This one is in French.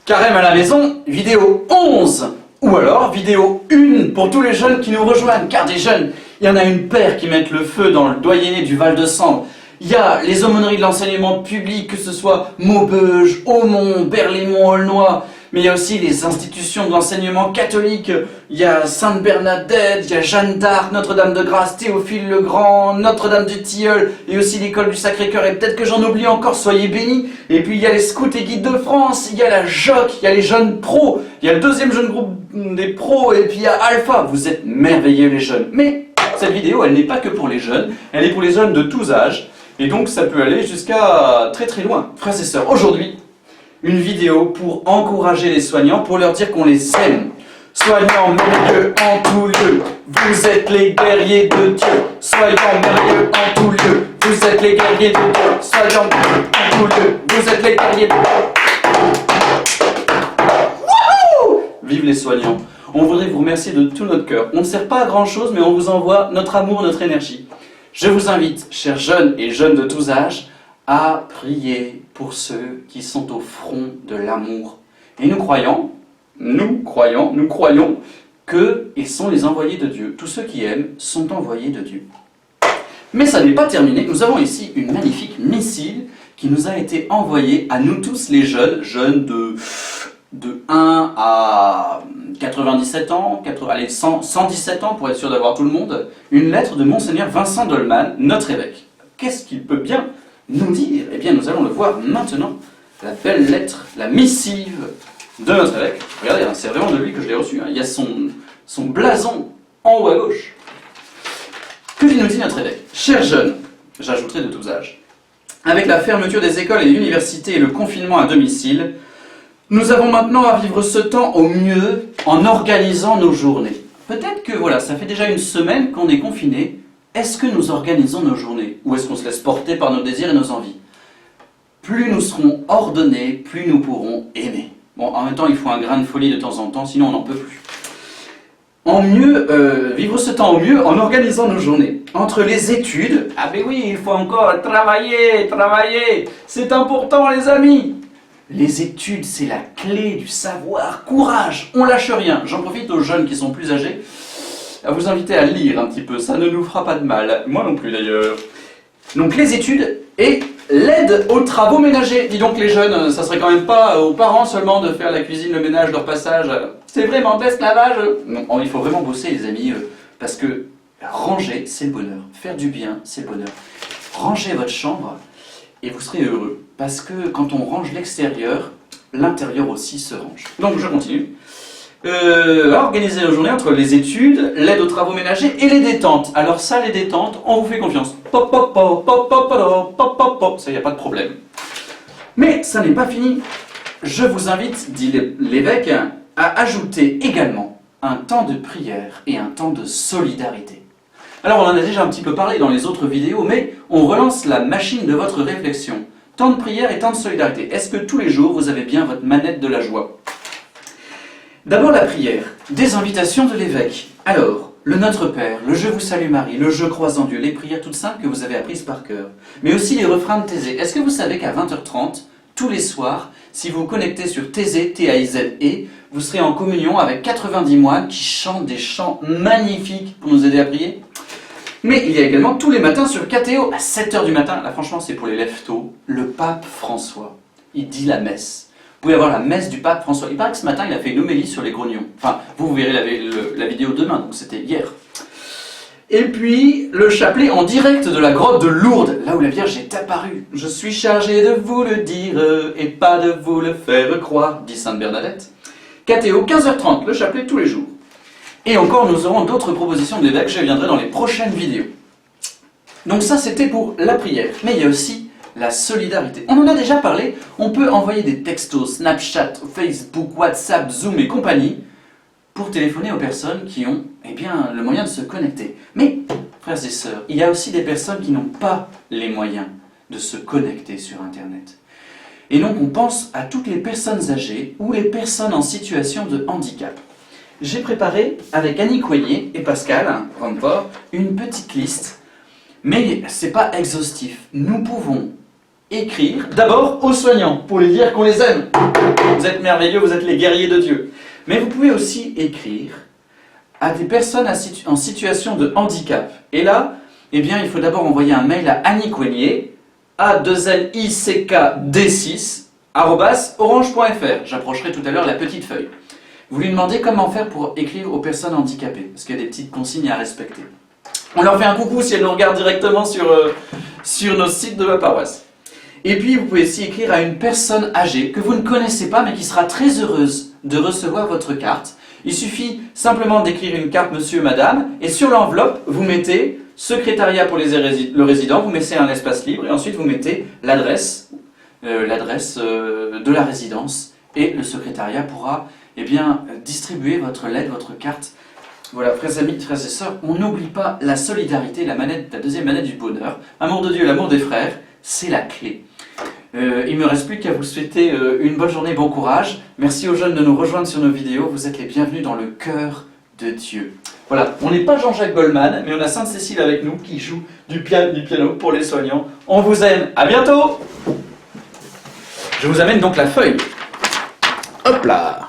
Carême à la maison, vidéo 11. Ou alors vidéo 1 pour tous les jeunes qui nous rejoignent. Car des jeunes, il y en a une paire qui mettent le feu dans le doyenné du Val-de-Sambre. Il y a les aumôneries de l'enseignement public, que ce soit Maubeuge, Aumont, Berlaymont, Aulnoy. Mais il y a aussi les institutions de l'enseignement catholique. Il y a Sainte-Bernadette, il y a Jeanne d'Arc, Notre-Dame-de-Grâce, Théophile le Grand, Notre-Dame du Tilleul, et aussi l'école du Sacré-Cœur, et peut-être que j'en oublie encore, soyez bénis. Et puis il y a les scouts et guides de France, il y a la JOC, il y a les jeunes pros, il y a le deuxième jeune groupe des pros, et puis il y a Alpha. Vous êtes merveilleux les jeunes. Mais cette vidéo, elle n'est pas que pour les jeunes, elle est pour les jeunes de tous âges, et donc ça peut aller jusqu'à très très loin. Frères et sœurs, aujourd'hui, une vidéo pour encourager les soignants, pour leur dire qu'on les aime. Soignants merveilleux en tout lieu, vous êtes les guerriers de Dieu. Soignants merveilleux en tout lieu, vous êtes les guerriers de Dieu. Soignants merveilleux en tout lieu, vous êtes les guerriers de Dieu. Wouhou! Vive les soignants. On voudrait vous remercier de tout notre cœur. On ne sert pas à grand chose, mais on vous envoie notre amour, notre énergie. Je vous invite, chers jeunes et jeunes de tous âges, à prier pour ceux qui sont au front de l'amour. Et nous croyons qu'ils sont les envoyés de Dieu. Tous ceux qui aiment sont envoyés de Dieu. Mais ça n'est pas terminé. Nous avons ici une magnifique missile qui nous a été envoyée à nous tous les jeunes, de 1 à 97 ans, 117 ans pour être sûr d'avoir tout le monde, une lettre de Monseigneur Vincent Dolman, notre évêque. Qu'est-ce qu'il peut bien nous dire? Eh bien, nous allons le voir maintenant. La belle lettre, la missive de notre évêque. Regardez, c'est vraiment de lui que je l'ai reçu. Il y a son blason en haut à gauche. Que nous dit notre évêque? Chers jeunes, j'ajouterai de tous âges, avec la fermeture des écoles et universités et le confinement à domicile, nous avons maintenant à vivre ce temps au mieux en organisant nos journées. Peut-être que voilà, ça fait déjà une semaine qu'on est confinés. Est-ce que nous organisons nos journées? Ou est-ce qu'on se laisse porter par nos désirs et nos envies? Plus nous serons ordonnés, plus nous pourrons aimer. Bon, en même temps, il faut un grain de folie de temps en temps, sinon on n'en peut plus. Vivre ce temps au mieux en organisant nos journées. Entre les études, ah ben oui, il faut encore travailler, c'est important les amis. Les études, c'est la clé du savoir, courage, on lâche rien. J'en profite aux jeunes qui sont plus âgés, à vous inviter à lire un petit peu, ça ne nous fera pas de mal, moi non plus d'ailleurs. Donc les études et l'aide aux travaux ménagers. Dis donc les jeunes, ça serait quand même pas aux parents seulement de faire la cuisine, le ménage, leur passage. C'est vraiment de l'esclavage. Non, il faut vraiment bosser les amis, parce que ranger c'est le bonheur, faire du bien c'est le bonheur. Rangez votre chambre et vous serez heureux, parce que quand on range l'extérieur, l'intérieur aussi se range. Donc je continue. Organiser nos journées entre les études, l'aide aux travaux ménagers et les détentes. Alors ça, les détentes, on vous fait confiance. Pop, pop, pop, pop, pop, pop, pop, pop, pop. Ça, il n'y a pas de problème. Mais ça n'est pas fini. Je vous invite, dit l'évêque, à ajouter également un temps de prière et un temps de solidarité. Alors on en a déjà un petit peu parlé dans les autres vidéos, mais on relance la machine de votre réflexion. Temps de prière et temps de solidarité. Est-ce que tous les jours, vous avez bien votre manette de la joie? D'abord la prière, des invitations de l'évêque. Alors, le Notre Père, le Je vous salue Marie, le Je crois en Dieu, les prières toutes simples que vous avez apprises par cœur. Mais aussi les refrains de Thésée. Est-ce que vous savez qu'à 20h30, tous les soirs, si vous vous connectez sur Thésée, T-A-I-Z-E, vous serez en communion avec 90 moines qui chantent des chants magnifiques pour nous aider à prier? Mais il y a également tous les matins sur KTO, à 7h du matin, là franchement c'est pour les lève-tôt, le pape François, il dit la messe. Vous pouvez avoir la messe du pape François. Il paraît que ce matin, il a fait une homélie sur les grognons. Enfin, vous verrez la vidéo demain, donc c'était hier. Et puis, le chapelet en direct de la grotte de Lourdes, là où la Vierge est apparue. « Je suis chargé de vous le dire et pas de vous le faire croire », dit Sainte Bernadette. KTO, 15h30, le chapelet tous les jours. Et encore, nous aurons d'autres propositions d'évêques, je viendrai dans les prochaines vidéos. Donc ça, c'était pour la prière. Mais il y a aussi la solidarité. On en a déjà parlé, on peut envoyer des textos, Snapchat, Facebook, WhatsApp, Zoom et compagnie pour téléphoner aux personnes qui ont le moyen de se connecter. Mais, frères et sœurs, il y a aussi des personnes qui n'ont pas les moyens de se connecter sur Internet. Et donc on pense à toutes les personnes âgées ou les personnes en situation de handicap. J'ai préparé avec Annie Coignet et Pascal Ramport une petite liste, mais c'est pas exhaustif. Nous pouvons écrire d'abord aux soignants pour les dire qu'on les aime. Vous êtes merveilleux, vous êtes les guerriers de Dieu. Mais vous pouvez aussi écrire à des personnes en situation de handicap. Et là, eh bien, il faut d'abord envoyer un mail à Annie Coignet, a2lickd6@orange.fr. J'approcherai tout à l'heure la petite feuille. Vous lui demandez comment faire pour écrire aux personnes handicapées, parce qu'il y a des petites consignes à respecter. On leur fait un coucou si elles nous regardent directement sur nos sites de la paroisse. Et puis, vous pouvez aussi écrire à une personne âgée que vous ne connaissez pas, mais qui sera très heureuse de recevoir votre carte. Il suffit simplement d'écrire une carte Monsieur, Madame, et sur l'enveloppe, vous mettez secrétariat pour le résident, vous mettez un espace libre, et ensuite vous mettez l'adresse de la résidence, et le secrétariat pourra distribuer votre lettre, votre carte. Voilà, frères amis, frères et sœurs, on n'oublie pas la solidarité, la deuxième manette du bonheur. Amour de Dieu, l'amour des frères, c'est la clé. Il ne me reste plus qu'à vous souhaiter une bonne journée, bon courage. Merci aux jeunes de nous rejoindre sur nos vidéos. Vous êtes les bienvenus dans le cœur de Dieu. Voilà, on n'est pas Jean-Jacques Goldman, mais on a Sainte-Cécile avec nous qui joue du piano pour les soignants. On vous aime, à bientôt. Je vous amène donc la feuille. Hop là.